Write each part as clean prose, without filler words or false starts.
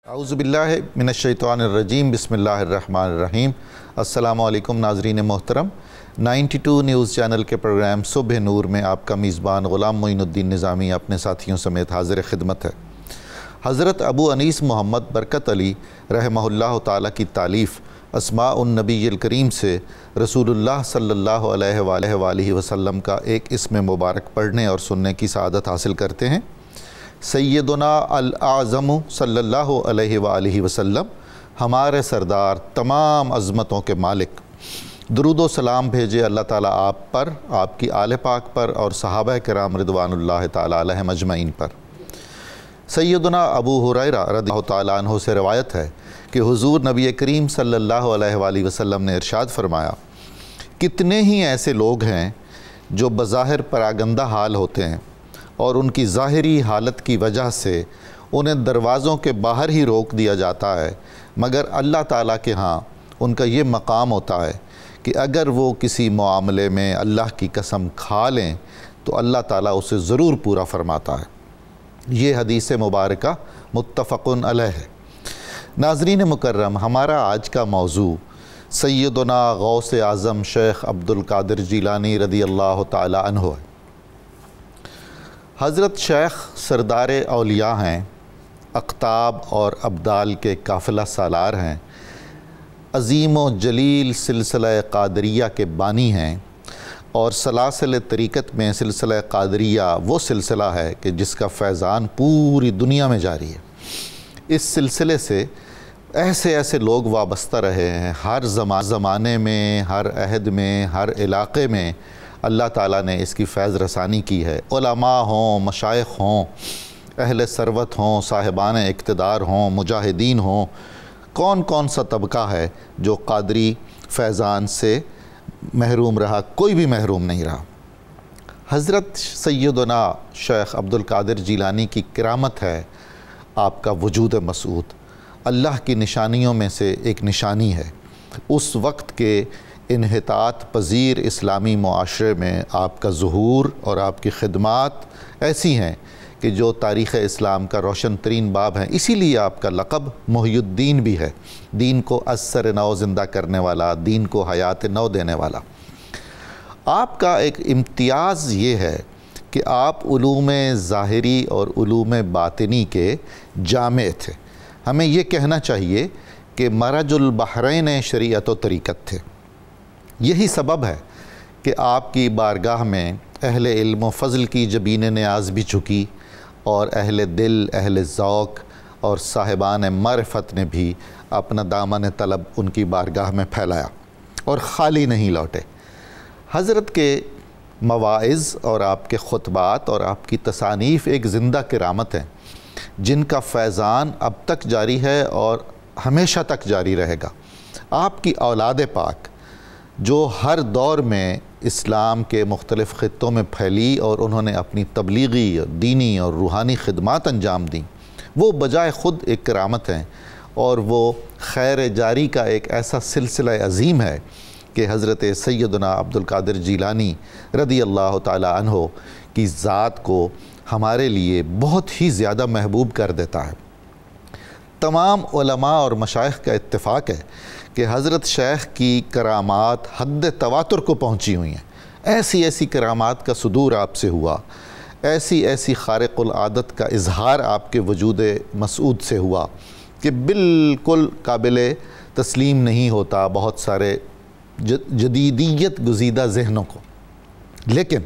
اعوذ باللہ من الشیطان الرجیم بسم اللہ الرحمن الرحیم۔ السلام علیکم ناظرین محترم، 92 نیوز چینل کے پروگرام صبح نور میں آپ کا میزبان غلام معین الدین نظامی اپنے ساتھیوں سمیت حاضر خدمت ہے۔ حضرت ابو انیس محمد برکت علی رحمہ اللہ تعالیٰ کی تالیف اسماء النبی الکریم سے رسول اللہ صلی اللہ علیہ وآلہ وسلم کا ایک اسم مبارک پڑھنے اور سننے کی سعادت حاصل کرتے ہیں۔ سیدنا الاعظم صلی اللہ علیہ وآلہ وسلم، ہمارے سردار، تمام عظمتوں کے مالک، درود و سلام بھیجے اللہ تعالیٰ آپ پر، آپ کی آل پاک پر اور صحابہ کرام رضوان اللہ تعالیٰ علیہم اجمعین پر۔ سیدنا ابو ہریرہ رضی اللہ تعالیٰ عنہ سے روایت ہے کہ حضور نبی کریم صلی اللہ علیہ وآلہ وسلم نے ارشاد فرمایا، کتنے ہی ایسے لوگ ہیں جو بظاہر پراگندہ حال ہوتے ہیں اور ان کی ظاہری حالت کی وجہ سے انہیں دروازوں کے باہر ہی روک دیا جاتا ہے، مگر اللہ تعالیٰ کے ہاں ان کا یہ مقام ہوتا ہے کہ اگر وہ کسی معاملے میں اللہ کی قسم کھا لیں تو اللہ تعالیٰ اسے ضرور پورا فرماتا ہے۔ یہ حدیث مبارکہ متفقن علیہ ہے۔ ناظرین مکرم، ہمارا آج کا موضوع سیدنا غوث اعظم شیخ عبد القادر جیلانی رضی اللہ تعالیٰ عنہ ہے۔ حضرت شیخ سردار اولیاء ہیں، اقطاب اور ابدال کے قافلہ سالار ہیں، عظیم و جلیل سلسلہ قادریہ کے بانی ہیں، اور سلاسل طریقت میں سلسلہ قادریہ وہ سلسلہ ہے کہ جس کا فیضان پوری دنیا میں جاری ہے۔ اس سلسلے سے ایسے ایسے لوگ وابستہ رہے ہیں، ہر زمانے میں، ہر عہد میں، ہر علاقے میں اللہ تعالیٰ نے اس کی فیض رسانی کی ہے۔ علماء ہوں، مشائخ ہوں، اہل ثروت ہوں، صاحبان اقتدار ہوں، مجاہدین ہوں، کون سا طبقہ ہے جو قادری فیضان سے محروم رہا؟ کوئی بھی محروم نہیں رہا۔ حضرت سیدنا شیخ عبد القادر جیلانی کی کرامت ہے آپ کا وجود مسعود، اللہ کی نشانیوں میں سے ایک نشانی ہے۔ اس وقت کے انحطاط پذیر اسلامی معاشرے میں آپ کا ظہور اور آپ کی خدمات ایسی ہیں کہ جو تاریخ اسلام کا روشن ترین باب ہیں۔ اسی لیے آپ کا لقب محی الدین بھی ہے، دین کو از سر نو زندہ کرنے والا، دین کو حیات نو دینے والا۔ آپ کا ایک امتیاز یہ ہے کہ آپ علوم ظاہری اور علوم باطنی کے جامع تھے۔ ہمیں یہ کہنا چاہیے کہ مرج البحرین شریعت و طریقت تھے۔ یہی سبب ہے کہ آپ کی بارگاہ میں اہل علم و فضل کی جبین نیاز بھی جھکی، اور اہل دل، اہل ذوق اور صاحبان معرفت نے بھی اپنا دامن طلب ان کی بارگاہ میں پھیلایا اور خالی نہیں لوٹے۔ حضرت کے مواعظ اور آپ کے خطبات اور آپ کی تصانیف ایک زندہ کرامت ہیں جن کا فیضان اب تک جاری ہے اور ہمیشہ تک جاری رہے گا۔ آپ کی اولاد پاک جو ہر دور میں اسلام کے مختلف خطوں میں پھیلی اور انہوں نے اپنی تبلیغی، دینی اور روحانی خدمات انجام دیں، وہ بجائے خود ایک کرامت ہیں، اور وہ خیر جاری کا ایک ایسا سلسلہ عظیم ہے کہ حضرت سیدنا عبد القادر جیلانی رضی اللہ تعالیٰ عنہ کی ذات کو ہمارے لیے بہت ہی زیادہ محبوب کر دیتا ہے۔ تمام علماء اور مشائخ کا اتفاق ہے کہ حضرت شیخ کی کرامات حد تواتر کو پہنچی ہوئی ہیں۔ ایسی ایسی کرامات کا صدور آپ سے ہوا، ایسی خارق العادت کا اظہار آپ کے وجود مسعود سے ہوا کہ بالکل قابل تسلیم نہیں ہوتا بہت سارے جدیدیت گزیدہ ذہنوں کو۔ لیکن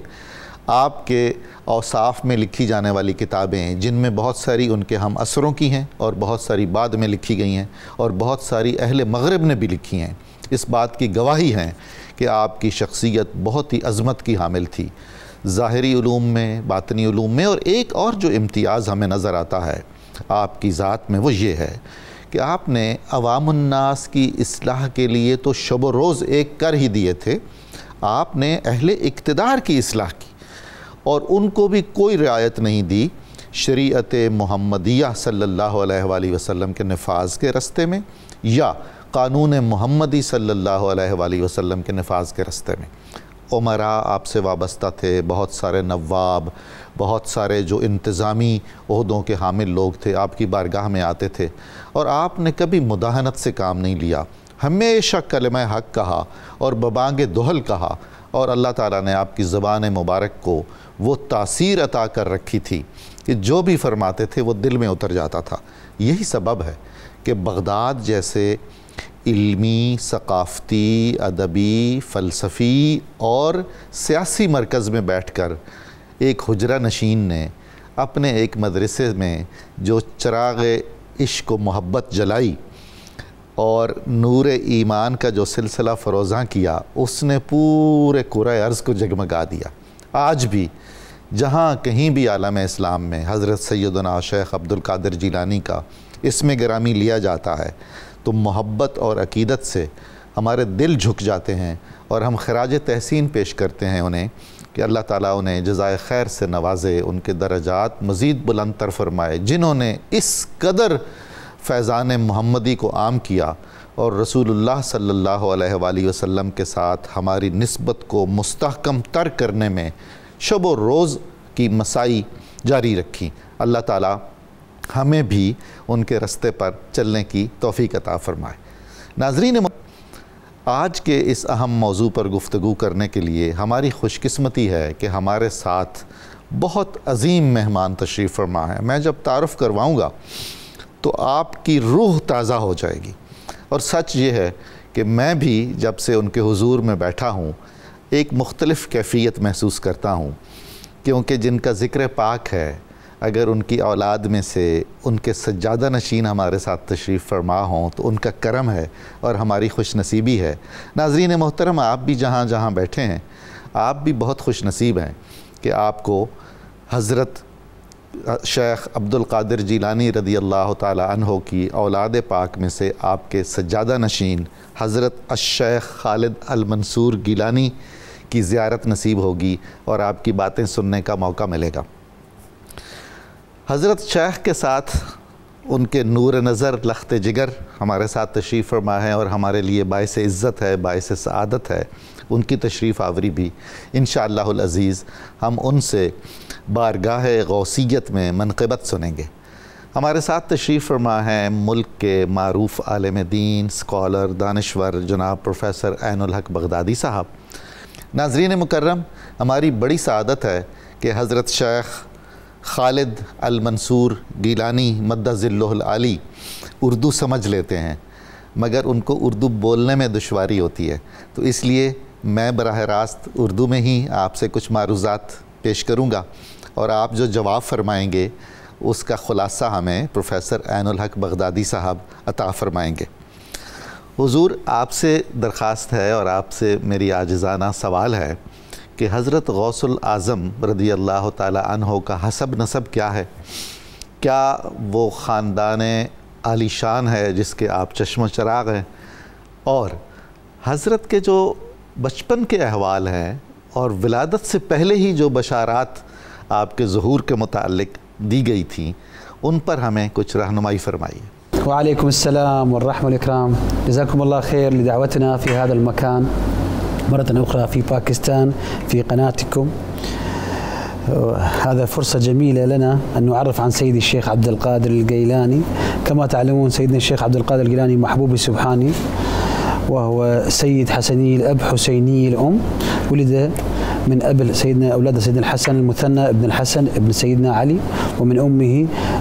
آپ کے اوصاف میں لکھی جانے والی کتابیں، جن میں بہت ساری ان کے ہم عصروں کی ہیں اور بہت ساری بعد میں لکھی گئی ہیں اور بہت ساری اہل مغرب نے بھی لکھی ہیں، اس بات کی گواہی ہیں کہ آپ کی شخصیت بہت ہی عظمت کی حامل تھی، ظاہری علوم میں، باطنی علوم میں۔ اور ایک اور جو امتیاز ہمیں نظر آتا ہے آپ کی ذات میں، وہ یہ ہے کہ آپ نے عوام الناس کی اصلاح کے لیے تو شب و روز ایک کر ہی دیے تھے، آپ نے اہل اقتدار کی اصلاح کی اور ان کو بھی کوئی رعایت نہیں دی شریعت محمدیہ صلی اللہ علیہ وآلہ وسلم کے نفاذ کے رستے میں یا قانون محمدی صلی اللہ علیہ وآلہ وسلم کے نفاذ کے رستے میں۔ عمراء آپ سے وابستہ تھے، بہت سارے نواب، بہت سارے جو انتظامی عہدوں کے حامل لوگ تھے آپ کی بارگاہ میں آتے تھے، اور آپ نے کبھی مداہنت سے کام نہیں لیا، ہمیشہ کلمہ حق کہا اور ببانگ دہل کہا، اور اللہ تعالیٰ نے آپ کی زبان مبارک کو وہ تاثیر عطا کر رکھی تھی کہ جو بھی فرماتے تھے وہ دل میں اتر جاتا تھا۔ یہی سبب ہے کہ بغداد جیسے علمی، ثقافتی، ادبی، فلسفی اور سیاسی مرکز میں بیٹھ کر ایک حجرہ نشین نے اپنے ایک مدرسے میں جو چراغ عشق و محبت جلائی اور نور ایمان کا جو سلسلہ فروزاں کیا، اس نے پورے کرۂ ارض کو جگمگا دیا۔ آج بھی جہاں کہیں بھی عالم اسلام میں حضرت سیدنا شیخ عبدالقادر جیلانی کا اسم گرامی لیا جاتا ہے تو محبت اور عقیدت سے ہمارے دل جھک جاتے ہیں، اور ہم خراج تحسین پیش کرتے ہیں انہیں کہ اللہ تعالیٰ انہیں جزائے خیر سے نوازے، ان کے درجات مزید بلند تر فرمائے، جنہوں نے اس قدر فیضان محمدی کو عام کیا اور رسول اللہ صلی اللہ علیہ وآلہ وسلم کے ساتھ ہماری نسبت کو مستحکم تر کرنے میں شب و روز کی مساعی جاری رکھی۔ اللہ تعالیٰ ہمیں بھی ان کے رستے پر چلنے کی توفیق عطا فرمائے۔ ناظرین، آج کے اس اہم موضوع پر گفتگو کرنے کے لیے ہماری خوش قسمتی ہے کہ ہمارے ساتھ بہت عظیم مہمان تشریف فرما ہے۔ میں جب تعارف کرواؤں گا تو آپ کی روح تازہ ہو جائے گی، اور سچ یہ ہے کہ میں بھی جب سے ان کے حضور میں بیٹھا ہوں ایک مختلف کیفیت محسوس کرتا ہوں، کیونکہ جن کا ذکر پاک ہے، اگر ان کی اولاد میں سے ان کے سجادہ نشین ہمارے ساتھ تشریف فرما ہوں تو ان کا کرم ہے اور ہماری خوش نصیبی ہے۔ ناظرین محترم، آپ بھی جہاں جہاں بیٹھے ہیں، آپ بھی بہت خوش نصیب ہیں کہ آپ کو حضرت شیخ عبدالقادر جیلانی رضی اللہ تعالی عنہ کی اولاد پاک میں سے آپ کے سجادہ نشین حضرت الشیخ خالد المنصور گیلانی کی زیارت نصیب ہوگی اور آپ کی باتیں سننے کا موقع ملے گا۔ حضرت شیخ کے ساتھ ان کے نور نظر لخت جگر ہمارے ساتھ تشریف فرما ہے، اور ہمارے لیے باعث عزت ہے، باعث سعادت ہے ان کی تشریف آوری بھی۔ انشاءاللہ العزیز ہم ان سے بارگاہ غوثیت میں منقبت سنیں گے۔ ہمارے ساتھ تشریف فرما ہے ملک کے معروف عالم دین، سکالر، دانشور جناب پروفیسر عین الحق بغدادی صاحب۔ ناظرین مکرم، ہماری بڑی سعادت ہے کہ حضرت شیخ خالد المنصور گیلانی مد ظلہ العالی اردو سمجھ لیتے ہیں، مگر ان کو اردو بولنے میں دشواری ہوتی ہے، تو اس لیے میں براہ راست اردو میں ہی آپ سے کچھ معروضات پیش کروں گا، اور آپ جو جواب فرمائیں گے اس کا خلاصہ ہمیں پروفیسر عین الحق بغدادی صاحب عطا فرمائیں گے۔ حضور، آپ سے درخواست ہے اور آپ سے میری عاجزانہ سوال ہے کہ حضرت غوث الاعظم رضی اللہ تعالی عنہ کا حسب نسب کیا ہے؟ کیا وہ خاندان عالی شان ہے جس کے آپ چشم و چراغ ہیں؟ اور حضرت کے جو بچپن کے احوال ہیں اور ولادت سے پہلے ہی جو بشارات آپ کے ظہور کے متعلق دی گئی تھیں، ان پر ہمیں کچھ رہنمائی فرمائیے۔ وعليكم السلام والرحمة والإكرام. جزاكم الله خير لدعوتنا في هذا المكان مرة أخرى في باكستان في قناتكم. هذا فرصة جميلة لنا أن نعرف عن سيدي الشيخ عبد القادر الجيلاني. كما تعلمون سيدنا الشيخ عبد القادر الجيلاني محبوب سبحاني، وهو سيد حسني الأب حسيني الأم، ولد من أولاد سيدنا الحسن المثنى ابن الحسن ابن سيدنا علي، ومن أمه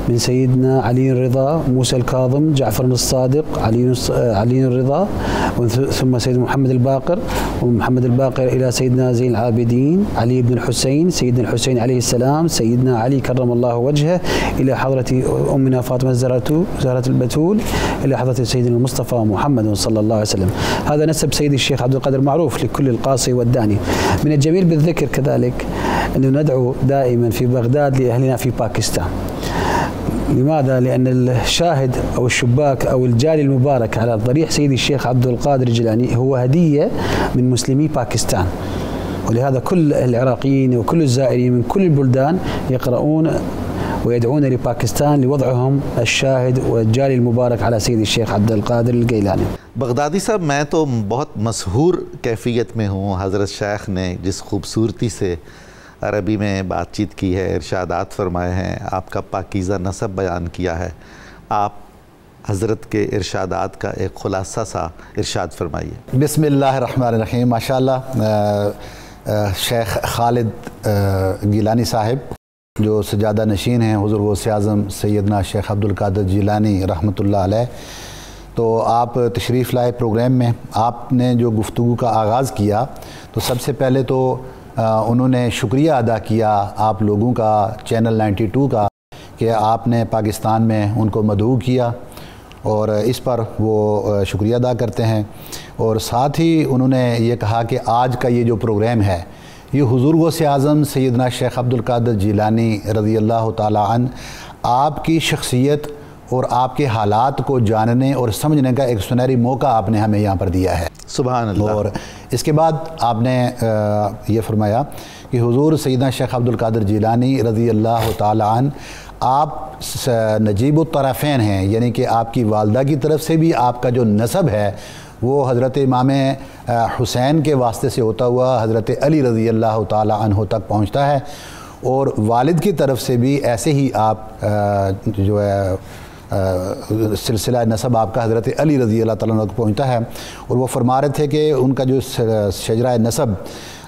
من سيدنا علي الرضا، موسى الكاظم، جعفر الصادق، علي الرضا، ثم سيدنا محمد الباقر، ومن محمد الباقر إلى سيدنا زين العابدين علي بن الحسين، سيدنا الحسين عليه السلام، سيدنا علي كرم الله وجهه، إلى حضرة أمنا فاطمة زهرة البتول، إلى حضرة سيدنا المصطفى محمد صلى الله عليه وسلم. هذا نسب سيدي الشيخ عبد القادر معروف لكل القاصي والداني. من الجميل بالذكر كذلك أنه ندعو دائما في بغداد لأهلنا في باكستان. لماذا؟ لأن الشاهد أو الشباك أو الجالي المبارك على ضريح سيدي الشيخ عبد القادر الجيلاني هو هدية من مسلمي باكستان، ولهذا كل العراقيين وكل الزائرين من كل البلدان يقرؤون ويدعون لباكستان لوضعهم الشاهد والجالي المبارك على سيد الشيخ عبد القادر الگیلانی. بغدادی صاحب، میں تو بہت مسحور کیفیت میں ہوں. حضرت شیخ نے جس خوبصورتی سے عربی میں بات چیت کی ہے، ارشادات فرمائے ہیں، آپ کا پاکیزہ نسب بیان کیا ہے. آپ حضرت کے ارشادات کا ایک خلاصہ سا ارشاد فرمائیے. بسم اللہ الرحمن الرحیم. ماشاءاللہ شیخ خالد گیلانی صاحب جو سجادہ نشین ہیں حضور غوث اعظم سیدنا شیخ عبد القادر جیلانی رحمۃ اللہ علیہ، تو آپ تشریف لائے پروگرام میں. آپ نے جو گفتگو کا آغاز کیا تو سب سے پہلے تو انہوں نے شکریہ ادا کیا آپ لوگوں کا، چینل 92 کا، کہ آپ نے پاکستان میں ان کو مدعو کیا، اور اس پر وہ شکریہ ادا کرتے ہیں. اور ساتھ ہی انہوں نے یہ کہا کہ آج کا یہ جو پروگرام ہے یہ حضور غوث اعظم سیدنا شیخ عبد القادر جیلانی رضی اللہ تعالی عنہ آپ کی شخصیت اور آپ کے حالات کو جاننے اور سمجھنے کا ایک سنہری موقع آپ نے ہمیں یہاں پر دیا ہے. سبحان اللہ. اور اس کے بعد آپ نے یہ فرمایا کہ حضور سیدنا شیخ عبد القادر جیلانی رضی اللہ تعالی عنہ آپ نجیب الطرفین ہیں، یعنی کہ آپ کی والدہ کی طرف سے بھی آپ کا جو نسب ہے وہ حضرت امام حسین کے واسطے سے ہوتا ہوا حضرت علی رضی اللہ تعالی عنہ تک پہنچتا ہے، اور والد کی طرف سے بھی ایسے ہی آپ جو ہے سلسلہ نسب آپ کا حضرت علی رضی اللہ تعالیٰ عنہ کو پہنچتا ہے. اور وہ فرما رہے تھے کہ ان کا جو شجرہ نسب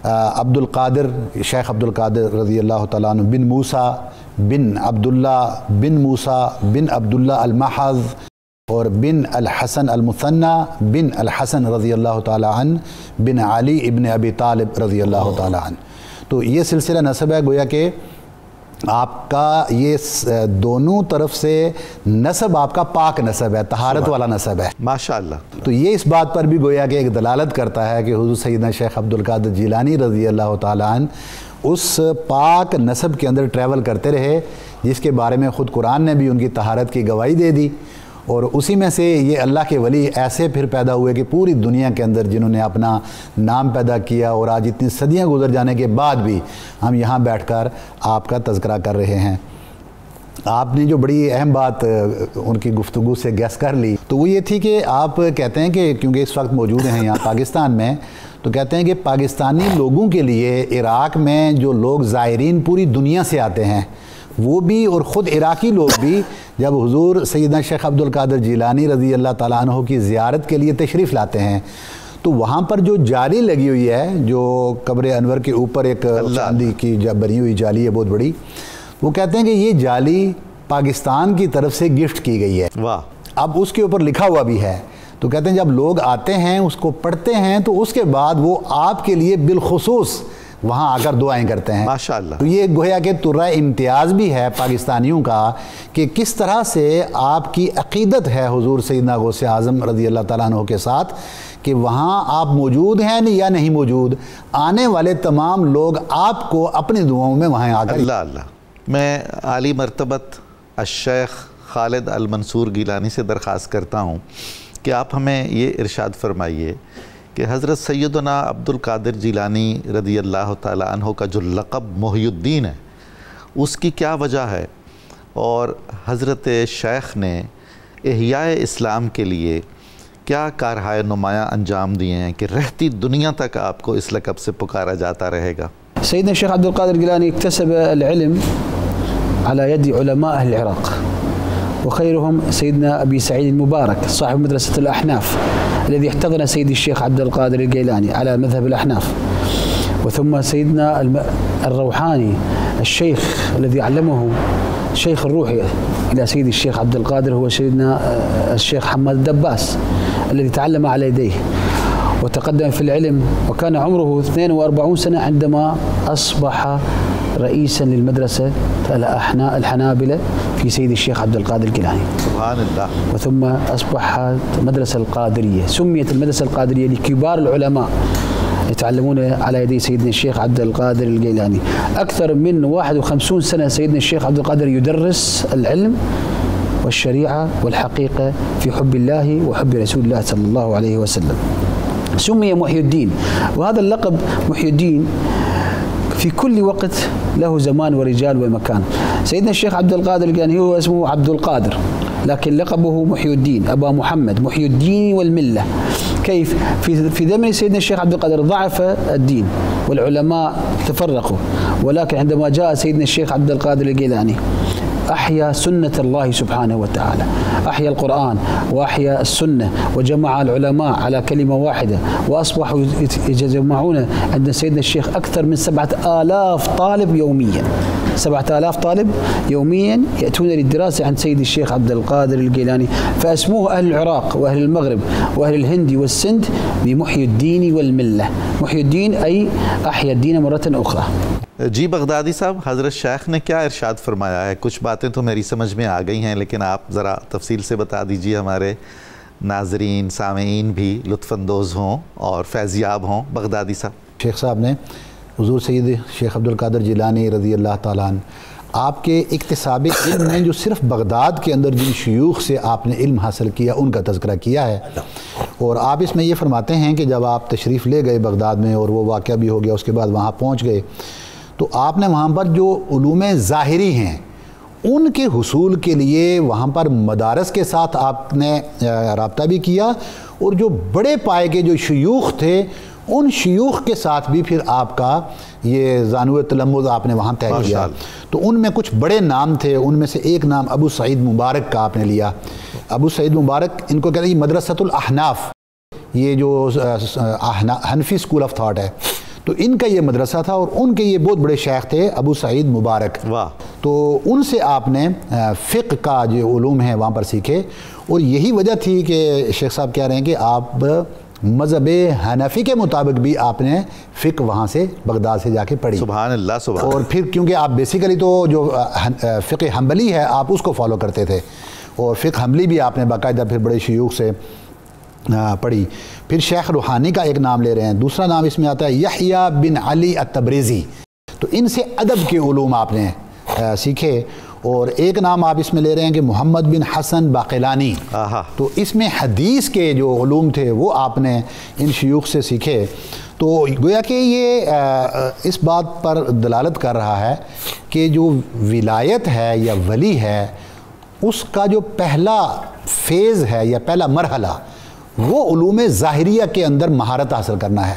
عبد القادر، شیخ عبد القادر رضی اللہ تعالیٰ عنہ بن موسیٰ بن عبداللہ بن موسیٰ بن عبداللہ المحض اور بن الحسن المثنى بن الحسن رضی اللہ تعالیٰ عنہ بن علی ابن ابی طالب رضی اللہ تعالیٰ عنہ. تو یہ سلسلہ نسب ہے، گویا کہ آپ کا یہ دونوں طرف سے نسب آپ کا پاک نسب ہے، طہارت والا نسب ہے ماشاءاللہ. تو یہ اس بات پر بھی گویا کہ ایک دلالت کرتا ہے کہ حضور سیدنا شیخ عبد القادر جیلانی رضی اللہ تعالیٰ عنہ اس پاک نسب کے اندر ٹریول کرتے رہے جس کے بارے میں خود قرآن نے بھی ان کی طہارت کی گواہی دے دی. اور اسی میں سے یہ اللہ کے ولی ایسے پھر پیدا ہوئے کہ پوری دنیا کے اندر جنہوں نے اپنا نام پیدا کیا، اور آج اتنی صدیاں گزر جانے کے بعد بھی ہم یہاں بیٹھ کر آپ کا تذکرہ کر رہے ہیں. آپ نے جو بڑی اہم بات ان کی گفتگو سے گیس کر لی تو وہ یہ تھی کہ آپ کہتے ہیں کہ کیونکہ اس وقت موجود ہیں یہاں پاکستان میں، تو کہتے ہیں کہ پاکستانی لوگوں کے لیے عراق میں جو لوگ زائرین پوری دنیا سے آتے ہیں وہ بھی، اور خود عراقی لوگ بھی، جب حضور سیدنا شیخ عبد القادر جیلانی رضی اللہ تعالیٰ عنہ کی زیارت کے لیے تشریف لاتے ہیں تو وہاں پر جو جالی لگی ہوئی ہے، جو قبر انور کے اوپر ایک چاندی کی بنی ہوئی جالی ہے بہت بڑی، وہ کہتے ہیں کہ یہ جالی پاکستان کی طرف سے گفٹ کی گئی ہے. واہ. اب اس کے اوپر لکھا ہوا بھی ہے. تو کہتے ہیں جب لوگ آتے ہیں اس کو پڑھتے ہیں تو اس کے بعد وہ آپ کے لیے بالخصوص وہاں آ کر دعائیں کرتے ہیں. ماشاءاللہ. تو یہ گویا کہ ترہ امتیاز بھی ہے پاکستانیوں کا کہ کس طرح سے آپ کی عقیدت ہے حضور سیدنا غوث اعظم رضی اللہ تعالیٰ عنہ کے ساتھ، کہ وہاں آپ موجود ہیں یا نہیں موجود، آنے والے تمام لوگ آپ کو اپنی دعاؤں میں وہاں آ کر. اللہ اللہ. میں عالی مرتبت الشیخ خالد المنصور گیلانی سے درخواست کرتا ہوں کہ آپ ہمیں یہ ارشاد فرمائیے کہ حضرت سیدنا عبد القادر جیلانی رضی اللہ تعالیٰ عنہ کا جو لقب محی الدین ہے اس کی کیا وجہ ہے، اور حضرت شیخ نے احیاء اسلام کے لیے کیا کارہائے نمایاں انجام دیے ہیں کہ رہتی دنیا تک آپ کو اس لقب سے پکارا جاتا رہے گا. سيدنا الشيخ عبد القادر الجيلاني اكتسب العلم على يد علماء أهل العراق، وخيرهم سيدنا أبي سعيد المبارك صاحب مدرسة الأحناف الذي احتضن سيدي الشيخ عبد القادر الجيلاني على مذهب الأحناف، وثم سيدنا الروحاني الشيخ الذي علمه الشيخ الروحي إلى سيدي الشيخ عبد القادر هو سيدنا الشيخ حماد الدباس الذي تعلم على يديه وتقدم في العلم، وكان عمره 42 سنة عندما أصبح رئيسا للمدرسة الحنابلة في سيدي الشيخ عبد القادر الجيلاني. سبحان الله. وثم أصبحت مدرسة القادرية، سميت المدرسة القادرية لكبار العلماء يتعلمون على يدي سيدنا الشيخ عبد القادر الجيلاني. أكثر من 51 سنة سيدنا الشيخ عبد القادر يدرس العلم والشريعة والحقيقة في حب الله وحب رسول الله صلى الله عليه وسلم. سمي محي الدين، وهذا اللقب محي الدين في كل وقت له زمان ورجال ومكان. سيدنا الشيخ عبد القادر الجيلاني هو اسمه عبد القادر، لكن لقبه محي الدين، أبا محمد، محي الدين والملة. كيف؟ في زمن سيدنا الشيخ عبد القادر ضعف الدين والعلماء تفرقوا، ولكن عندما جاء سيدنا الشيخ عبد القادر الجيلاني أحيا سنة الله سبحانه وتعالى، أحيا القرآن وأحيا السنة، وجمع العلماء على كلمة واحدة، وأصبحوا يجمعون عند سيدنا الشيخ أكثر من 7000 طالب يوميا. 7000 طالب يوميا يأتون للدراسة عند سيد الشيخ عبد القادر الجيلاني، فأسموه أهل العراق وأهل المغرب وأهل الهند والسند بمحي الدين والملة. محي الدين أي أحيا الدين مرة أخرى. جی بغدادی صاحب، حضرت شیخ نے کیا ارشاد فرمایا ہے؟ کچھ باتیں تو میری سمجھ میں آ گئی ہیں، لیکن آپ ذرا تفصیل سے بتا دیجئے، ہمارے ناظرین سامعین بھی لطف اندوز ہوں اور فیضیاب ہوں۔ بغدادی صاحب، شیخ صاحب نے حضور سید شیخ عبد القادر جیلانی رضی اللہ تعالیٰ عنہ آپ کے اکتساب علم میں جو صرف بغداد کے اندر جن شیوخ سے آپ نے علم حاصل کیا ان کا تذکرہ کیا ہے، اور آپ اس میں یہ فرماتے ہیں کہ جب آپ تشریف لے گئے بغداد میں اور وہ واقعہ بھی ہو گیا، اس کے بعد وہاں پہنچ گئے تو آپ نے وہاں پر جو علوم ظاہری ہیں ان کے حصول کے لیے وہاں پر مدارس کے ساتھ آپ نے رابطہ بھی کیا، اور جو بڑے پائے کے جو شیوخ تھے ان شیوخ کے ساتھ بھی پھر آپ کا یہ زانو تلمذ آپ نے وہاں طے کیا۔ تو ان میں کچھ بڑے نام تھے، ان میں سے ایک نام ابو سعید مبارک کا آپ نے لیا۔ ابو سعید مبارک، ان کو کہتے ہیں مدرسۃ الاحناف، یہ جو حنفی اسکول آف تھاٹ ہے، تو ان کا یہ مدرسہ تھا، اور ان کے یہ بہت بڑے شیخ تھے ابو سعید مبارک۔ تو ان سے آپ نے فقہ کا جو علوم ہیں وہاں پر سیکھے، اور یہی وجہ تھی کہ شیخ صاحب کہہ رہے ہیں کہ آپ مذہب حنفی کے مطابق بھی آپ نے فقہ وہاں سے بغداد سے جا کے پڑھی۔ سبحان اللہ، سبحان اللہ۔ اور پھر کیونکہ آپ بیسیکلی تو جو فقہ حنبلی ہے آپ اس کو فالو کرتے تھے، اور فقہ حنبلی بھی آپ نے باقاعدہ پھر بڑے شیوخ سے پڑھی۔ پھر شیخ روحانی کا ایک نام لے رہے ہیں، دوسرا نام اس میں آتا ہے یحییٰ بن علی التبریزی، تو ان سے ادب کے علوم آپ نے سیکھے، اور ایک نام آپ اس میں لے رہے ہیں کہ محمد بن حسن باقلانی، تو اس میں حدیث کے جو علوم تھے وہ آپ نے ان شیوخ سے سیکھے۔ تو گویا کہ یہ اس بات پر دلالت کر رہا ہے کہ جو ولایت ہے یا ولی ہے اس کا جو پہلا فیز ہے یا پہلا مرحلہ وہ علوم ظاہریہ کے اندر مہارت حاصل کرنا ہے،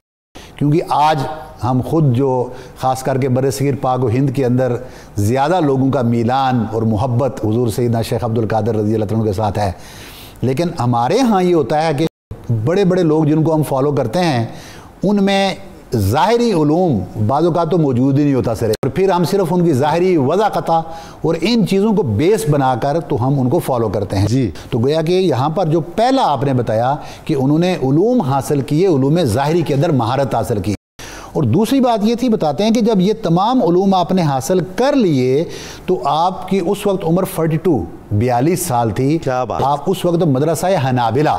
کیونکہ آج ہم خود جو خاص کر کے برصغیر پاک و ہند کے اندر زیادہ لوگوں کا میلان اور محبت حضور سیدنا شیخ عبد القادر رضی اللہ عنہ کے ساتھ ہے، لیکن ہمارے ہاں یہ ہوتا ہے کہ بڑے بڑے لوگ جن کو ہم فالو کرتے ہیں ان میں ظاہری علوم بعض اوقات تو موجود ہی نہیں ہوتا سر، اور پھر ہم صرف ان کی ظاہری وضاحت اور ان چیزوں کو بیس بنا کر تو ہم ان کو فالو کرتے ہیں۔ جی، تو گویا کہ یہاں پر جو پہلا آپ نے بتایا کہ انہوں نے علوم حاصل کیے، علوم ظاہری کے اندر مہارت حاصل کی، اور دوسری بات یہ تھی، بتاتے ہیں کہ جب یہ تمام علوم آپ نے حاصل کر لیے تو آپ کی اس وقت عمر 42 سال تھی۔ آپ اس وقت مدرسہ حنابلہ،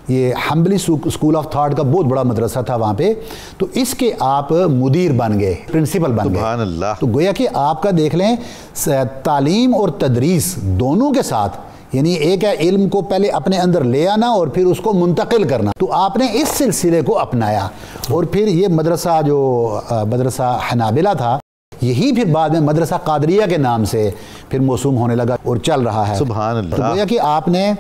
یہ حنبلی اسکول آف تھاٹ کا بہت بڑا مدرسہ تھا وہاں پہ، تو اس کے آپ مدیر بن گئے، پرنسپل بن گئے۔ سبحان اللہ۔ تو گویا کہ آپ کا دیکھ لیں تعلیم اور تدریس دونوں کے ساتھ، یعنی ایک ہے علم کو پہلے اپنے اندر لے آنا اور پھر اس کو منتقل کرنا، تو آپ نے اس سلسلے کو اپنایا، اور پھر یہ مدرسہ جو مدرسہ حنابلہ تھا یہی پھر بعد میں مدرسہ قادریہ کے نام سے پھر موسوم ہونے لگا اور چل رہا ہے۔ سبحان اللہ۔ تو گویا کہ آپ نے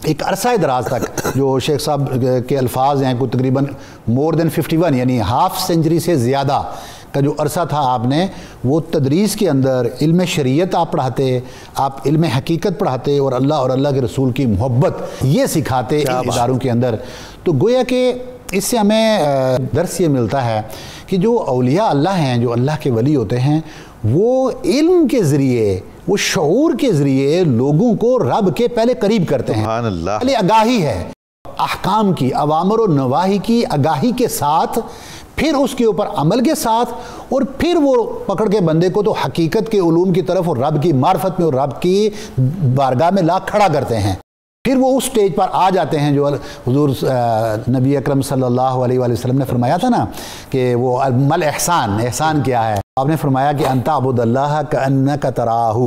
ایک عرصہ دراز تک جو شیخ صاحب کے الفاظ ہیں کوئی تقریباً مور دین 51 یعنی ہاف سینچری سے زیادہ کا جو عرصہ تھا آپ نے وہ تدریس کے اندر علم شریعت آپ پڑھاتے، آپ علم حقیقت پڑھاتے، اور اللہ کے رسول کی محبت یہ سکھاتے ان اداروں کے اندر۔ تو گویا کہ اس سے ہمیں درس یہ ملتا ہے کہ جو اولیاء اللہ ہیں، جو اللہ کے ولی ہوتے ہیں، وہ علم کے ذریعے، وہ شعور کے ذریعے لوگوں کو رب کے پہلے قریب کرتے ہیں۔ سبحان اللہ۔ پہلے آگاہی ہے احکام کی، اوامر و نواہی کی آگاہی کے ساتھ، پھر اس کے اوپر عمل کے ساتھ، اور پھر وہ پکڑ کے بندے کو تو حقیقت کے علوم کی طرف اور رب کی معرفت میں اور رب کی بارگاہ میں لا کھڑا کرتے ہیں۔ پھر وہ اس سٹیج پر آ جاتے ہیں جو حضور نبی اکرم صلی اللہ علیہ وآلہ وسلم نے فرمایا تھا نا کہ وہ مل احسان، احسان کیا ہے؟ آپ نے فرمایا کہ ان تعبد اللہ کأنک تراہ،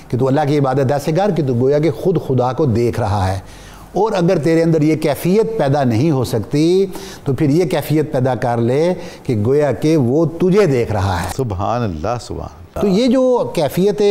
کہ تو اللہ کی عبادت ایسے کر کہ تو گویا کہ خود خدا کو دیکھ رہا ہے، اور اگر تیرے اندر یہ کیفیت پیدا نہیں ہو سکتی تو پھر یہ کیفیت پیدا کر لے کہ گویا کہ وہ تجھے دیکھ رہا ہے۔ سبحان اللہ، سبحان اللہ۔ تو یہ جو کیفیت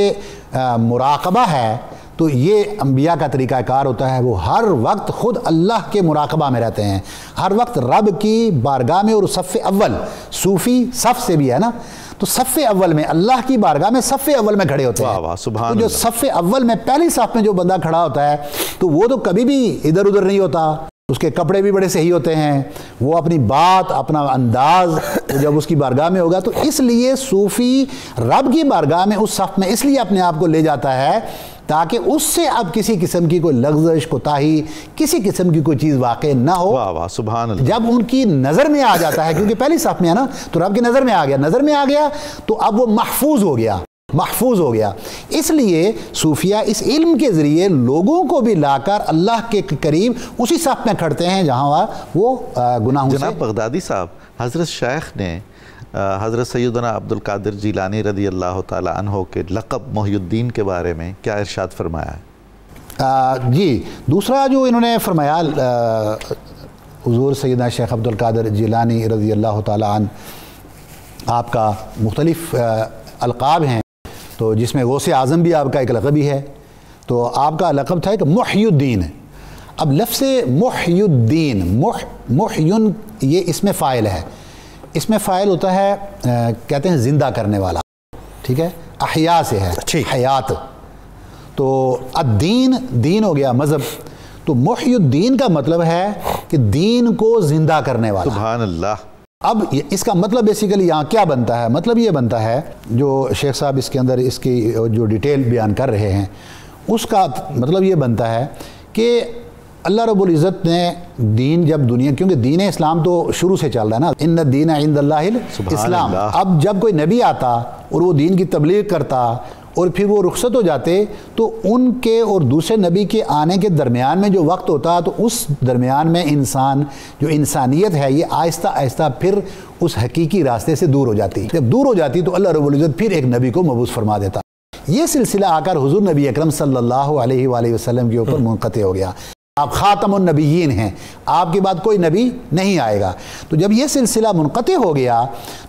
مراقبہ ہے تو یہ انبیاء کا طریقہ کار ہوتا ہے، وہ ہر وقت خود اللہ کے مراقبہ میں رہتے ہیں، ہر وقت رب کی بارگاہ میں، اور صف اول صوفی صف سے بھی ہے نا، تو صف اول میں اللہ کی بارگاہ میں صف اول میں کھڑے ہوتے ہیں۔ تو جو صف اول میں پہلی صف میں جو بندہ کھڑا ہوتا ہے تو وہ تو کبھی بھی ادھر ادھر نہیں ہوتا، اس کے کپڑے بھی بڑے صحیح ہوتے ہیں، وہ اپنی بات اپنا انداز جب اس کی بارگاہ میں ہوگا، تو اس لیے صوفی رب کی بارگاہ میں اس صف میں اس لیے اپنے آپ کو لے جاتا ہے تاکہ اس سے اب کسی قسم کی کوئی لغزش، کوتاہی، کسی قسم کی کوئی چیز واقع نہ ہو۔ واہ واہ سبحان اللہ۔ جب ان کی نظر میں آ جاتا ہے، کیونکہ پہلی صف میں ہے نا، تو رب کی نظر میں آ گیا تو اب وہ محفوظ ہو گیا۔ اس لیے صوفیہ اس علم کے ذریعے لوگوں کو بھی لا کر اللہ کے قریب اسی صف میں کھڑتے ہیں جہاں وہ گناہوں سے۔ جناب بغدادی صاحب، حضرت شیخ نے حضرت سیدنا عبد القادر جیلانی رضی اللہ تعالی عنہ کے لقب محی الدین کے بارے میں کیا ارشاد فرمایا ہے؟ جی، دوسرا جو انہوں نے فرمایا، حضور سیدنا شیخ عبد القادر جیلانی رضی اللہ تعالی عنہ، آپ کا مختلف القاب ہیں، تو جس میں غوث اعظم بھی آپ کا ایک لقب ہی ہے، تو آپ کا لقب تھا ایک محی الدین۔ اب لفظ محی الدین، محیون یہ اس میں فاعل ہے، اس میں فاعل ہوتا ہے کہتے ہیں زندہ کرنے والا، ٹھیک ہے، احیاء سے ہے، حیات، تو الدین دین ہو گیا مذہب، تو محی الدین کا مطلب ہے کہ دین کو زندہ کرنے والا۔ سبحان اللہ۔ اب اس کا مطلب بیسیکلی یہاں کیا بنتا ہے؟ مطلب یہ بنتا ہے جو شیخ صاحب اس کے اندر اس کی جو ڈیٹیل بیان کر رہے ہیں، اس کا مطلب یہ بنتا ہے کہ اللہ رب العزت نے دین جب دنیا، کیونکہ دین اسلام تو شروع سے چل رہا ہے نا، ان الدین عند اللہ الاسلام، اب جب کوئی نبی آتا اور وہ دین کی تبلیغ کرتا اور پھر وہ رخصت ہو جاتے تو ان کے اور دوسرے نبی کے آنے کے درمیان میں جو وقت ہوتا تو اس درمیان میں انسان جو انسانیت ہے یہ آہستہ آہستہ پھر اس حقیقی راستے سے دور ہو جاتی، جب دور ہو جاتی تو اللہ رب العزت پھر ایک نبی کو مبعوث فرما دیتا۔ یہ سلسلہ آ کر حضور نبی اکرم صلی اللہ علیہ وآلہ وسلم کے اوپر منقطع ہو گیا، آپ خاتم النبیین ہیں، آپ کے بعد کوئی نبی نہیں آئے گا۔ تو جب یہ سلسلہ منقطع ہو گیا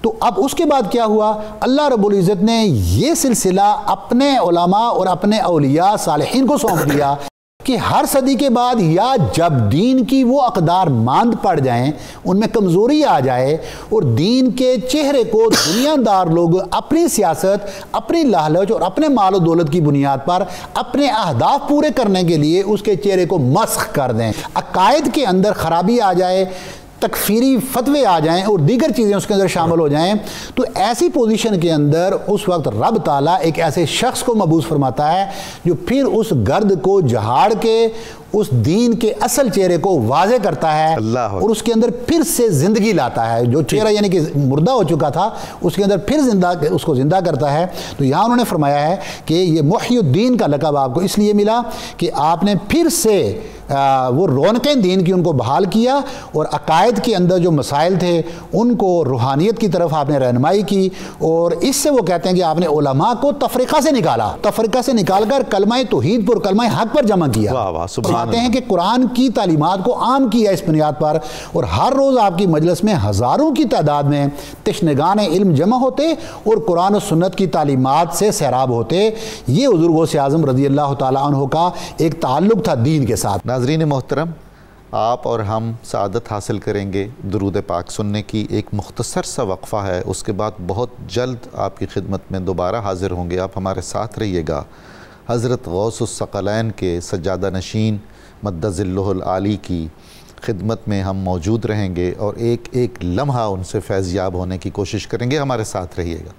تو اب اس کے بعد کیا ہوا؟ اللہ رب العزت نے یہ سلسلہ اپنے علماء اور اپنے اولیاء صالحین کو سونپ دیا کہ ہر صدی کے بعد یا جب دین کی وہ اقدار ماند پڑ جائیں، ان میں کمزوری آ جائے اور دین کے چہرے کو دنیا دار لوگ اپنی سیاست، اپنی لالچ اور اپنے مال و دولت کی بنیاد پر اپنے اہداف پورے کرنے کے لیے اس کے چہرے کو مسخ کر دیں، عقائد کے اندر خرابی آ جائے، تکفیری فتوے آ جائیں اور دیگر چیزیں اس کے اندر شامل ہو جائیں، تو ایسی پوزیشن کے اندر اس وقت رب تعالیٰ ایک ایسے شخص کو مبعوث فرماتا ہے جو پھر اس گرد کو جھاڑ کے اس دین کے اصل چہرے کو واضح کرتا ہے اور اس کے اندر پھر سے زندگی لاتا ہے، جو چہرہ یعنی کہ مردہ ہو چکا تھا اس کے اندر پھر اس کو زندہ کرتا ہے۔ تو یہاں انہوں نے فرمایا ہے کہ یہ محی الدین کا لقب آپ کو اس لیے ملا کہ آپ نے پھر سے وہ رونقیں دین کی ان کو بحال کیا اور عقائد کے اندر جو مسائل تھے ان کو روحانیت کی طرف آپ نے رہنمائی کی، اور اس سے وہ کہتے ہیں کہ آپ نے علماء کو تفرقہ سے نکال کر کلمہ توحید پر کلمہ حق پر جمع کیا۔ کہتے ہیں کہ قرآن کی تعلیمات کو عام کیا اس بنیاد پر، اور ہر روز آپ کی مجلس میں ہزاروں کی تعداد میں تشنگان علم جمع ہوتے اور قرآن و سنت کی تعلیمات سے سیراب ہوتے۔ یہ حضور غوث اعظم رضی اللہ تعالیٰ عنہ کا ایک تعلق تھا دین کے ساتھ۔ ناظرین محترم، آپ اور ہم سعادت حاصل کریں گے درود پاک سننے کی۔ ایک مختصر سا وقفہ ہے، اس کے بعد بہت جلد آپ کی خدمت میں دوبارہ حاضر ہوں گے، آپ ہمارے ساتھ رہیے گا۔ حضرت غوث الثقلین کے سجادہ نشین مد ظلہ العالی کی خدمت میں ہم موجود رہیں گے اور ایک ایک لمحہ ان سے فیض یاب ہونے کی کوشش کریں گے، ہمارے ساتھ رہیے گا۔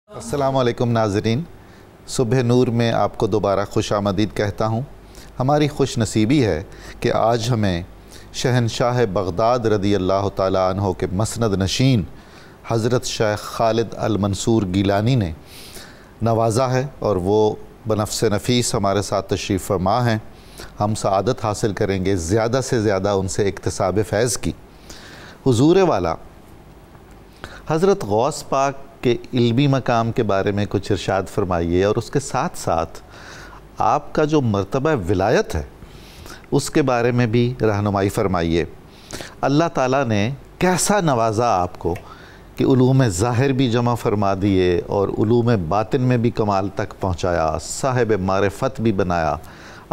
السلام علیکم ناظرین، صبح نور میں آپ کو دوبارہ خوش آمدید کہتا ہوں۔ ہماری خوش نصیبی ہے کہ آج ہمیں شہنشاہ بغداد رضی اللہ تعالیٰ عنہ کے مسند نشین حضرت شیخ خالد المنصور گیلانی نے نوازا ہے، اور وہ بنفس نفیس ہمارے ساتھ تشریف فرما ہیں۔ ہم سعادت حاصل کریں گے زیادہ سے زیادہ ان سے اکتساب فیض کی۔ حضور والا، حضرت غوث پاک کے علمی مقام کے بارے میں کچھ ارشاد فرمائیے، اور اس کے ساتھ ساتھ آپ کا جو مرتبہ ولایت ہے اس کے بارے میں بھی رہنمائی فرمائیے۔ اللہ تعالیٰ نے کیسا نوازا آپ کو کہ علوم ظاہر بھی جمع فرما دیے اور علوم باطن میں بھی کمال تک پہنچایا، صاحب معرفت بھی بنایا،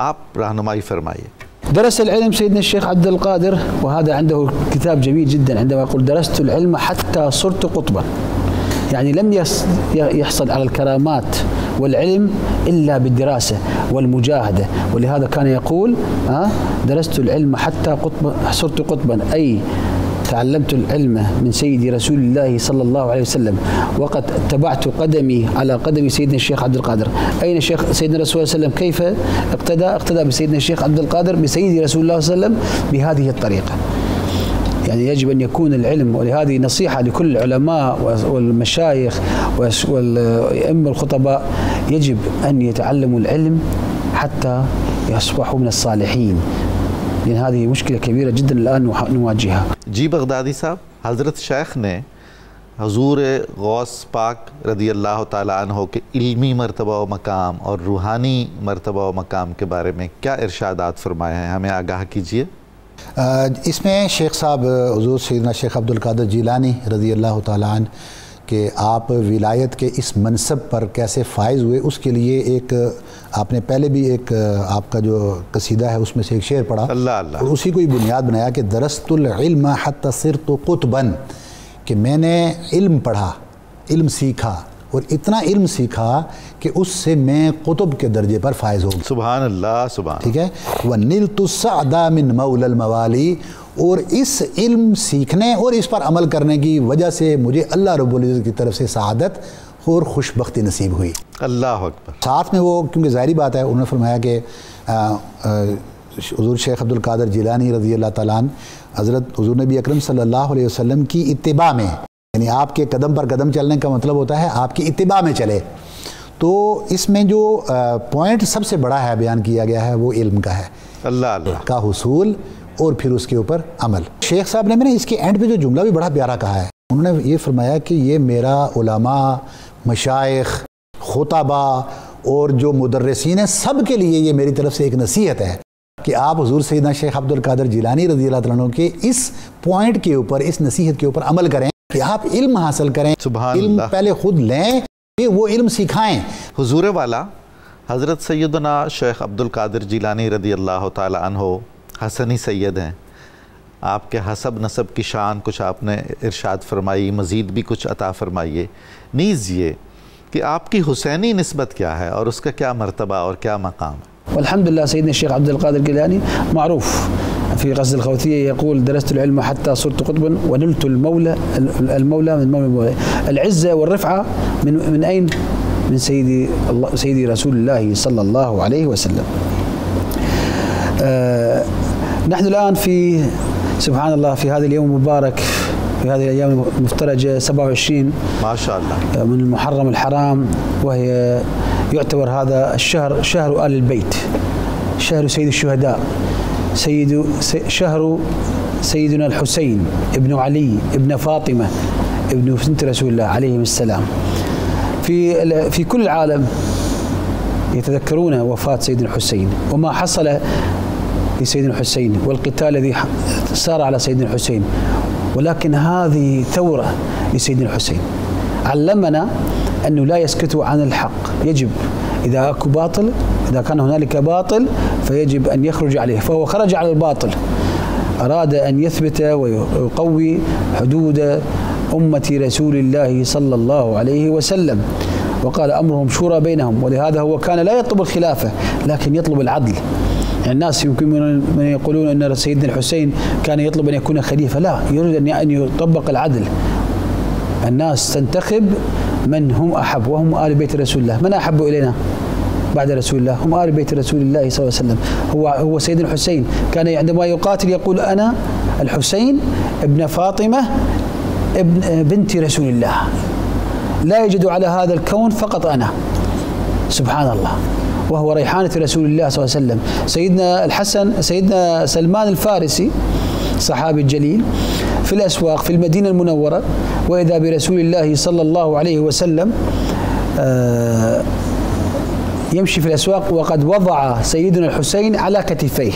آپ رہنمائی فرمائیے۔ درس العلم سيدنا الشيخ عبد القادر، وهذا عنده كتاب جميل جدا عندما يقول درست العلم حتى صرت قطبا، يعني لم يحصل على الكرامات والعلم إلا بالدراسة والمجاهدة، ولهذا كان يقول درست العلم حتى صرت قطبا، أي تعلمت العلم من سيدي رسول الله صلى الله عليه وسلم، وقد تبعت قدمي على قدم سيدنا الشيخ عبد القادر. أين الشيخ سيدنا رسول الله صلى الله عليه وسلم كيف اقتدى بسيدنا الشيخ عبد القادر بسيدي رسول الله صلى الله عليه وسلم بهذه الطريقة. يعني يجب أن يكون العلم، ولهذه نصيحة لكل العلماء والمشايخ والأئمة الخطباء، يجب أن يتعلموا العلم حتى يصبحوا من الصالحين، لأن هذه مشكلة كبيرة جدا الآن نواجهها. جی بغدادی صاحب، حضرت شیخ نے حضور غوث پاک رضی اللہ تعالیٰ عنہ کے علمی مرتبہ و مقام اور روحانی مرتبہ و مقام کے بارے میں کیا ارشادات فرمائے ہیں، ہمیں آگاہ کیجیے۔ اس میں شیخ صاحب حضور سیدنا شیخ عبد القادر جیلانی رضی اللہ تعالیٰ عنہ کہ آپ ولایت کے اس منصب پر کیسے فائز ہوئے، اس کے لیے ایک آپ نے پہلے بھی ایک آپ کا جو قصیدہ ہے اس میں سے ایک شعر پڑھا، اللہ اور اسی کو ہی بنیاد بنایا کہ درست العلم حتی صرت قطبا، کہ میں نے علم پڑھا، علم سیکھا، اور اتنا علم سیکھا کہ اس سے میں قطب کے درجے پر فائز ہو گیا۔ سبحان اللہ، سبحان، ٹھیک ہے۔ وَنِلْتُ السَّعْدَ مِن مَوْلَى الْمَوَالِي، اور اس علم سیکھنے اور اس پر عمل کرنے کی وجہ سے مجھے اللہ رب العزت کی طرف سے سعادت اور خوش بختی نصیب ہوئی۔ اللہ اکبر۔ ساتھ میں وہ کیونکہ ظاہری بات ہے، انہوں نے فرمایا کہ حضور شیخ عبد القادر جیلانی رضی اللہ تعالیٰ عنہ حضرت حضور نبی اکرم صلی اللہ علیہ وسلم کی اتباع میں، یعنی آپ کے قدم پر قدم چلنے کا مطلب ہوتا ہے آپ کی اتباع میں چلے، تو اس میں جو پوائنٹ سب سے بڑا ہے بیان کیا گیا ہے وہ علم کا ہے، اللہ کا حصول اور پھر اس کے اوپر عمل۔ شیخ صاحب نے اس کے اینڈ پہ جو جملہ بھی بڑا پیارا کہا ہے، انہوں نے یہ فرمایا کہ یہ میرا علماء، مشائخ، خطبہ اور جو مدرسین ہیں سب کے لیے یہ میری طرف سے ایک نصیحت ہے کہ آپ حضور سیدنا شیخ عبد القادر جیلانی رضی اللہ تعالیٰ عنہ کے اس پوائنٹ کے اوپر، اس نصیحت کے اوپر عمل کریں کہ آپ علم حاصل کریں، سبحان علم اللہ، پہلے خود لیں پھر وہ علم سکھائیں۔ حضور والا حضرت سیدنا شیخ عبد القادر جیلانی رضی اللہ تعالیٰ عنہ حسنی سید ہیں، آپ کے حسب نسب کی شان کچھ آپ نے ارشاد فرمائی، مزید بھی کچھ عطا فرمائیے، نیز یہ کہ آپ کی حسینی نسبت کیا ہے اور اس کا کیا مرتبہ اور کیا مقام ہے؟ والحمد لله سيدنا الشيخ عبد القادر الجيلاني معروف في غزل الخوثية، يقول درست العلم حتى صرت قطبا ونلت المولى من مولى المولى. العزة والرفعة من أين؟ من سيدي رسول الله صلى الله عليه وسلم. نحن الآن في سبحان الله في هذا اليوم المبارك، في هذه الأيام المفترجة 27 ما شاء الله من المحرم الحرام، وهي يعتبر هذا الشهر شهر آل البيت، شهر سيد الشهداء، شهر سيدنا الحسين ابن علي ابن فاطمة ابن بنت رسول الله عليهم السلام. في كل العالم يتذكرون وفاة سيدنا الحسين وما حصل لسيدنا الحسين والقتال الذي سار على سيدنا الحسين، ولكن هذه ثورة لسيدنا الحسين علمنا أنه لا يسكتوا عن الحق، يجب إذا أكو باطل، إذا كان هنالك باطل فيجب أن يخرج عليه، فهو خرج على الباطل، أراد أن يثبت ويقوي حدود أمة رسول الله صلى الله عليه وسلم، وقال أمرهم شورى بينهم، ولهذا هو كان لا يطلب الخلافة لكن يطلب العدل. يعني الناس يمكن من يقولون أن سيدنا الحسين كان يطلب أن يكون خليفة، لا، يريد أن يطبق العدل. الناس تنتخب من هم أحب، وهم آل بيت رسول الله. من أحب إلينا بعد رسول الله؟ هم آل بيت رسول الله صلى الله عليه وسلم. هو سيدنا الحسين كان عندما يقاتل يقول أنا الحسين ابن فاطمة ابن بنت رسول الله، لا يجد على هذا الكون فقط أنا، سبحان الله، وهو ريحانة رسول الله صلى الله عليه وسلم. سيدنا الحسن، سيدنا سلمان الفارسي صحابي الجليل في الأسواق في المدينة المنورة، وإذا برسول الله صلى الله عليه وسلم يمشي في الأسواق وقد وضع سيدنا الحسين على كتفيه،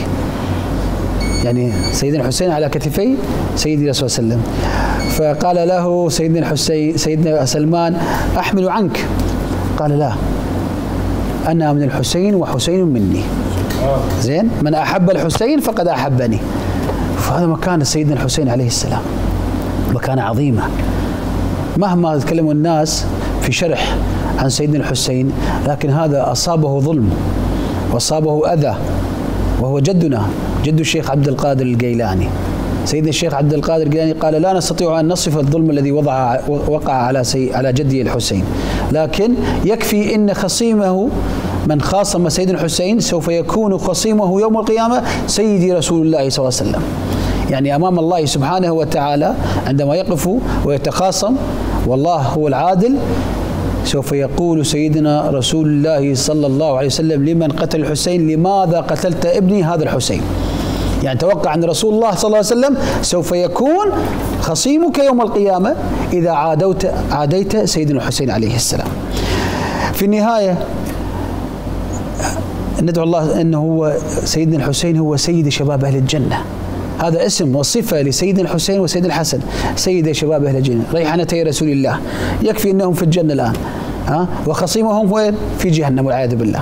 يعني سيدنا الحسين على كتفي سيدي رسول الله صلى الله عليه وسلم. فقال له سيدنا الحسين سيدنا سلمان أحمل عنك؟ قال لا، أنا من الحسين وحسين مني. زين، من أحب الحسين فقد أحبني. فهذا مكان سيدنا الحسين عليه السلام، مكانة عظيمة. مهما تكلموا الناس في شرح عن سيدنا الحسين، لكن هذا أصابه ظلم وأصابه أذى، وهو جدنا، جد الشيخ عبد القادر الجيلاني. سيدنا الشيخ عبد القادر الجيلاني قال لا نستطيع أن نصف الظلم الذي وقع على جدي الحسين، لكن يكفي أن خصيمه من خاصم سيدنا الحسين سوف يكون خصيمه يوم القيامة سيدي رسول الله صلى الله عليه وسلم. يعني أمام الله سبحانه وتعالى عندما يقف ويتخاصم والله هو العادل، سوف يقول سيدنا رسول الله صلى الله عليه وسلم لمن قتل الحسين لماذا قتلت ابني هذا الحسين؟ يعني توقع أن رسول الله صلى الله عليه وسلم سوف يكون خصيمك يوم القيامة إذا عاديت سيدنا الحسين عليه السلام. في النهاية ندعو الله أنه هو سيدنا الحسين هو سيد شباب أهل الجنة. هذا اسم وصفة لسيدنا الحسين وسيدنا الحسن، سيد شباب أهل الجنة، ريحانتي رسول الله. يكفي أنهم في الجنة الآن، وخصيمهم وين؟ في جهنم والعياذ بالله.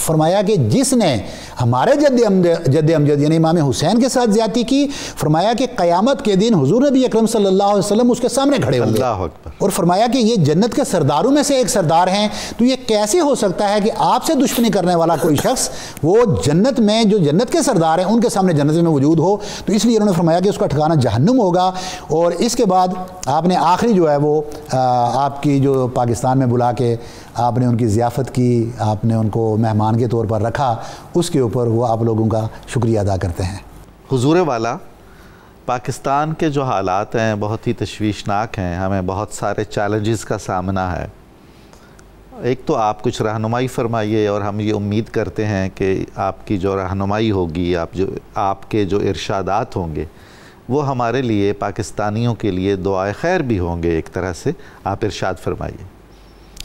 فرمایا کہ جس نے ہمارے جد امجد یعنی امام حسین کے ساتھ زیادتی کی، فرمایا کہ قیامت کے دن حضور نبی اکرم صلی اللہ علیہ وسلم اس کے سامنے کھڑے ہوں گے، اور فرمایا کہ یہ جنت کے سرداروں میں سے ایک سردار ہیں، تو یہ کیسے ہو سکتا ہے کہ آپ سے دشمنی کرنے والا کوئی شخص وہ جنت میں جو جنت کے سردار ہیں ان کے سامنے جنت میں موجود ہو؟ تو اس لیے انہوں نے فرمایا کہ اس کا ٹھکانہ جہنم ہوگا۔ اور اس کے بعد آپ نے آخری جو ہے وہ آپ کی جو پاکستان میں بلا کے آپ نے ان کی ضیافت کی، آپ نے ان کو مہمان کے طور پر رکھا، اس کے اوپر وہ آپ لوگوں کا شکریہ ادا کرتے ہیں۔ حضور والا، پاکستان کے جو حالات ہیں بہت ہی تشویشناک ہیں، ہمیں بہت سارے چیلنجز کا سامنا ہے۔ ایک تو آپ کچھ رہنمائی فرمائیے، اور ہم یہ امید کرتے ہیں کہ آپ کی جو رہنمائی ہوگی، آپ کے جو ارشادات ہوں گے وہ ہمارے لیے، پاکستانیوں کے لیے دعائے خیر بھی ہوں گے۔ ایک طرح سے آپ ارشاد فرمائیے،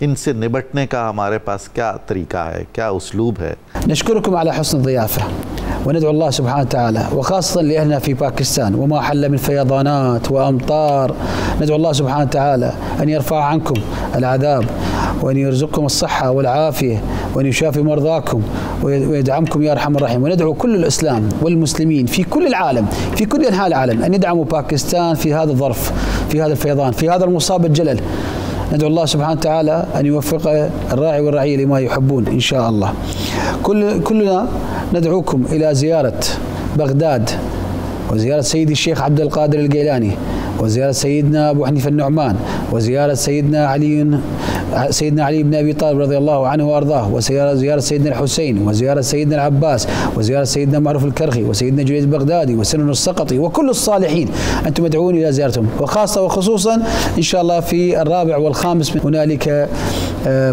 ان سے نبٹنے کا ہمارے پاس کیا طریقہ ہے، کیا اسلوب ہے؟ نشكركم على حسن الضيافة، وندعو الله سبحانه وتعالى وخاصة لأهلنا في باكستان وما حل من فيضانات وأمطار، ندعو الله سبحانه وتعالى أن يرفع عنكم العذاب وأن يرزقكم الصحة والعافية وأن يشافي مرضاكم ويدعمكم يا أرحم الراحمين. وندعو كل الإسلام والمسلمين في كل العالم، في كل أنحاء العالم، أن يدعموا باكستان في هذا الظرف، في هذا الفيضان، في هذا المصاب الجلل. ندعو الله سبحانه وتعالى أن يوفق الراعي والرعية لما يحبون إن شاء الله. كلنا ندعوكم إلى زيارة بغداد، وزيارة سيدي الشيخ عبد القادر الجيلاني، وزيارة سيدنا أبو حنيفة النعمان، وزيارة سيدنا علي بن أبي طالب رضي الله عنه وأرضاه، وزيارة سيدنا الحسين، وزيارة سيدنا العباس، وزيارة سيدنا معروف الكرخي، وسيدنا جليل البغدادي، وسنن السقطي، وكل الصالحين أنتم مدعوون إلى زيارتهم. وخاصة وخصوصا إن شاء الله في الرابع والخامس من هنالك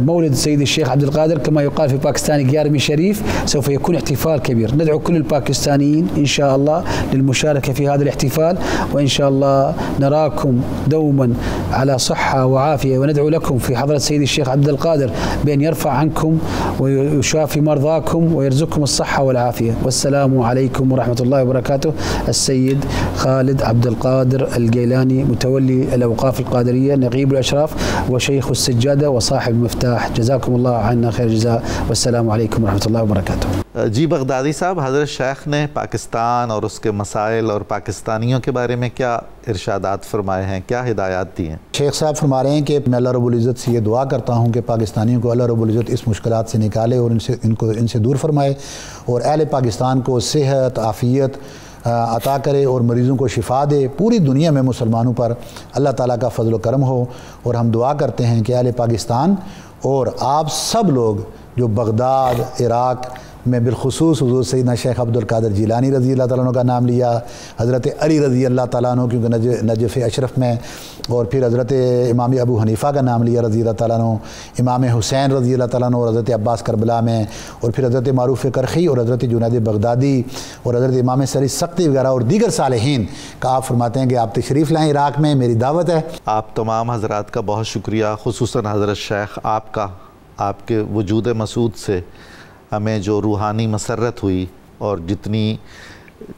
مولد سيد الشيخ عبد القادر، كما يقال في باكستان قيارمي شريف، سوف يكون احتفال كبير. ندعو كل الباكستانيين إن شاء الله للمشاركة في هذا الاحتفال، وإن شاء الله نراكم دوما على صحة وعافية. وندعو لكم في حضرة سيد الشيخ عبد القادر بأن يرفع عنكم ويشافي مرضاكم ويرزقكم الصحة والعافية. والسلام عليكم ورحمة الله وبركاته. السيد خالد عبد القادر الجيلاني، متولي الأوقاف القادرية، نقيب الأشراف وشيخ السجادة وصاحب المفتاح. جزاكم الله عنا خير الجزاء، والسلام عليكم ورحمة الله وبركاته. جی بغدادی صاحب، حضرت شیخ نے پاکستان اور اس کے مسائل اور پاکستانیوں کے بارے میں کیا ارشادات فرمائے ہیں، کیا ہدایات دی ہیں؟ شیخ صاحب فرما رہے ہیں کہ میں اللہ رب العزت سے یہ دعا کرتا ہوں کہ پاکستانیوں کو اللہ رب العزت اس مشکلات سے نکالے اور ان سے دور فرمائے، اور اہل پاکستان کو صحت عافیت عطا کرے اور مریضوں کو شفا دے۔ پوری دنیا میں مسلمانوں پر اللہ تعالیٰ کا فضل و کرم ہو، اور ہم دعا کرتے ہیں کہ اہل پاکستان اور آپ سب لوگ جو بغداد، عراق میں بالخصوص حضور سیدنا شیخ عبد القادر جیلانی رضی اللہ تعالیٰ عنہ کا نام لیا، حضرت علی رضی اللہ تعالیٰ عنہ کیونکہ نجف اشرف میں، اور پھر حضرت امام ابو حنیفہ کا نام لیا رضی اللہ تعالیٰ عنہ، امام حسین رضی اللہ تعالیٰ عنہ، اور حضرت عباس کربلا میں، اور پھر حضرت معروف کرخی اور حضرت جنید بغدادی اور حضرت امام سری سقطی وغیرہ اور دیگر صالحین کا آپ فرماتے ہیں کہ آپ تشریف لائیں عراق میں، میری دعوت ہے۔ آپ تمام حضرات کا بہت شکریہ، خصوصاً حضرت شیخ آپ کا، آپ کے وجود مسعود سے ہمیں جو روحانی مسرت ہوئی اور جتنی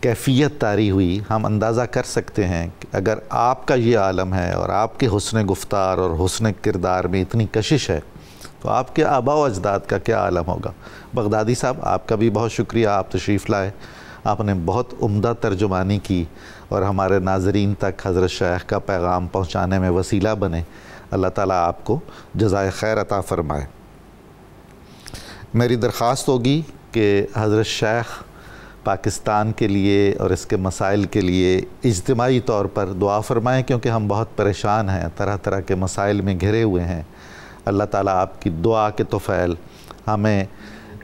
کیفیت طاری ہوئی، ہم اندازہ کر سکتے ہیں کہ اگر آپ کا یہ عالم ہے اور آپ کے حسن گفتار اور حسن کردار میں اتنی کشش ہے تو آپ کے آباء و اجداد کا کیا عالم ہوگا۔ بغدادی صاحب، آپ کا بھی بہت شکریہ، آپ تشریف لائے، آپ نے بہت عمدہ ترجمانی کی اور ہمارے ناظرین تک حضرت شیخ کا پیغام پہنچانے میں وسیلہ بنے۔ اللہ تعالیٰ آپ کو جزائے خیر عطا فرمائے۔ میری درخواست ہوگی کہ حضرت شیخ پاکستان کے لیے اور اس کے مسائل کے لیے اجتماعی طور پر دعا فرمائیں، کیونکہ ہم بہت پریشان ہیں، طرح طرح کے مسائل میں گھرے ہوئے ہیں۔ اللہ تعالیٰ آپ کی دعا کے طفیل ہمیں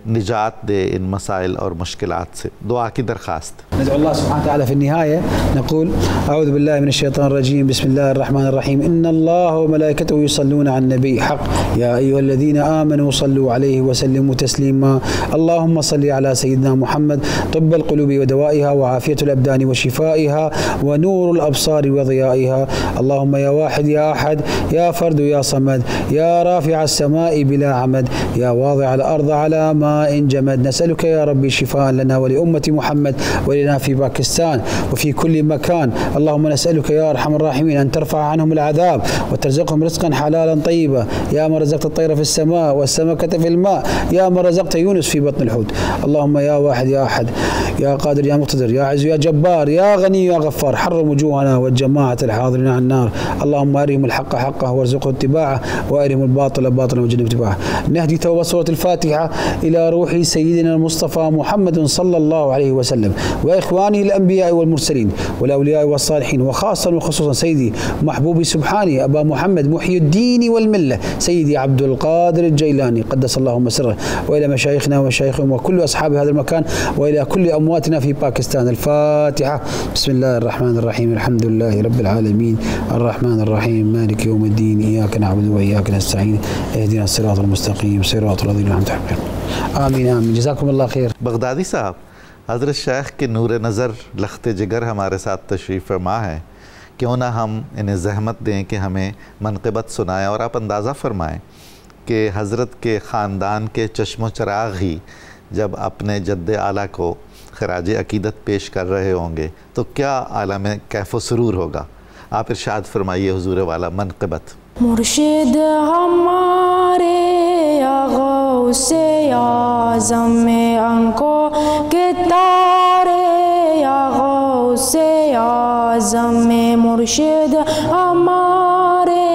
نجات دے ان مسائل اور مشکلات سے۔ دعا کی درخواست۔ ندعو الله سبحانه وتعالى في النهاية نقول أعوذ بالله من الشيطان الرجيم، بسم الله الرحمن الرحيم، إن الله وملائكته يصلون على النبي، حق يا أيها الذين آمنوا صلوا عليه وسلموا تسليما، اللهم صل على سيدنا محمد طب القلوب ودوائها وعافية الأبدان وشفائها ونور الأبصار وضيائها، اللهم يا واحد يا أحد يا فرد يا صمد يا رافع السماء بلا عمد يا واضع الأرض على ما ماء جمد. نسألك يا ربي شفاء لنا ولأمة محمد ولنا في باكستان وفي كل مكان. اللهم نسألك يا أرحم الراحمين أن ترفع عنهم العذاب وترزقهم رزقا حلالا طيبا، يا من رزقت الطير في السماء والسمكة في الماء، يا من رزقت يونس في بطن الحوت. اللهم يا واحد يا أحد يا قادر يا مقتدر يا عز يا جبار يا غني يا غفار، حرم وجوهنا والجماعة الحاضرين على النار. اللهم أرهم الحق حقه وارزقه اتباعه، وأرهم الباطل باطلا وجنب اتباعه. نهدي توبة سورة الفاتحة إلى روح سيدنا المصطفى محمد صلى الله عليه وسلم وإخوانه الأنبياء والمرسلين والأولياء والصالحين، وخاصة وخصوصا سيدي محبوبي سبحاني أبا محمد محيي الدين والملة سيدي عبد القادر الجيلاني قدس اللهم سره، وإلى مشايخنا ومشايخهم وكل أصحاب هذا المكان، وإلى كل أمواتنا في باكستان. الفاتحة. بسم الله الرحمن الرحيم. الحمد لله رب العالمين الرحمن الرحيم مالك يوم الدين، إياك نعبد وإياك نستعين، اهدنا الصراط المستقيم صراط الذين أنعمت عليهم. آمين آمين. جزاكم الله خير. بغدادی صاحب، حضرت شیخ کے نور نظر لخت جگر ہمارے ساتھ تشریف فرما ہے، کیوں نہ ہم انہیں زحمت دیں کہ ہمیں منقبت سنائیں، اور آپ اندازہ فرمائیں کہ حضرت کے خاندان کے چشم و چراغ ہی جب اپنے جد اعلیٰ کو خراج عقیدت پیش کر رہے ہوں گے تو کیا عالم کیف و سرور ہوگا. آپ ارشاد فرمائیے حضور والا منقبت. مرشد ہمارے یا غوث اعظم آنکھوں کے تارے، یا غوث اعظم مرشد ہمارے،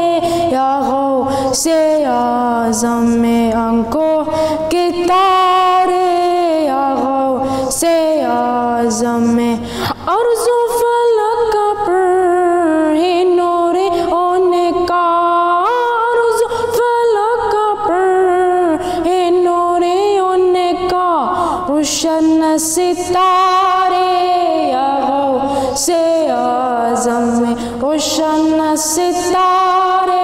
یا غوث اعظم آنکھوں کے تارے، یا غوث اعظم عرض و فلک پر ہے نور ان کا، عرض و فلک پر ہے نور ان کا، روشن ستارے یا غوث اعظم، روشن ستارے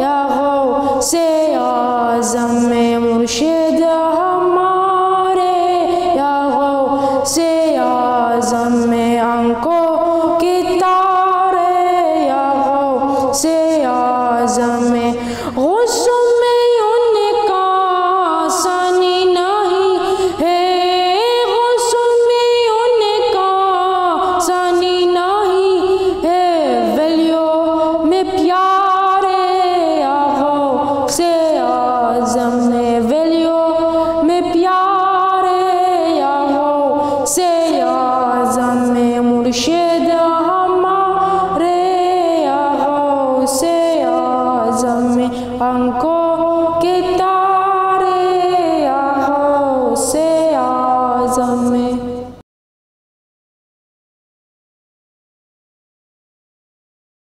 یا غوث اعظم مرشد ہمارے، یا غوث اعظم آنکھوں کے تارے، یا غوث اعظم غوث میں ان کا ثانی نہیں ہے، غوث میں ان کا ثانی نہیں ہے، ولیوں میں پیارے یا غوث اعظم، ولیوں میں پیارے یا غوث اعظم مرشد ہمارے، یا غوث اعظم آنکھوں کے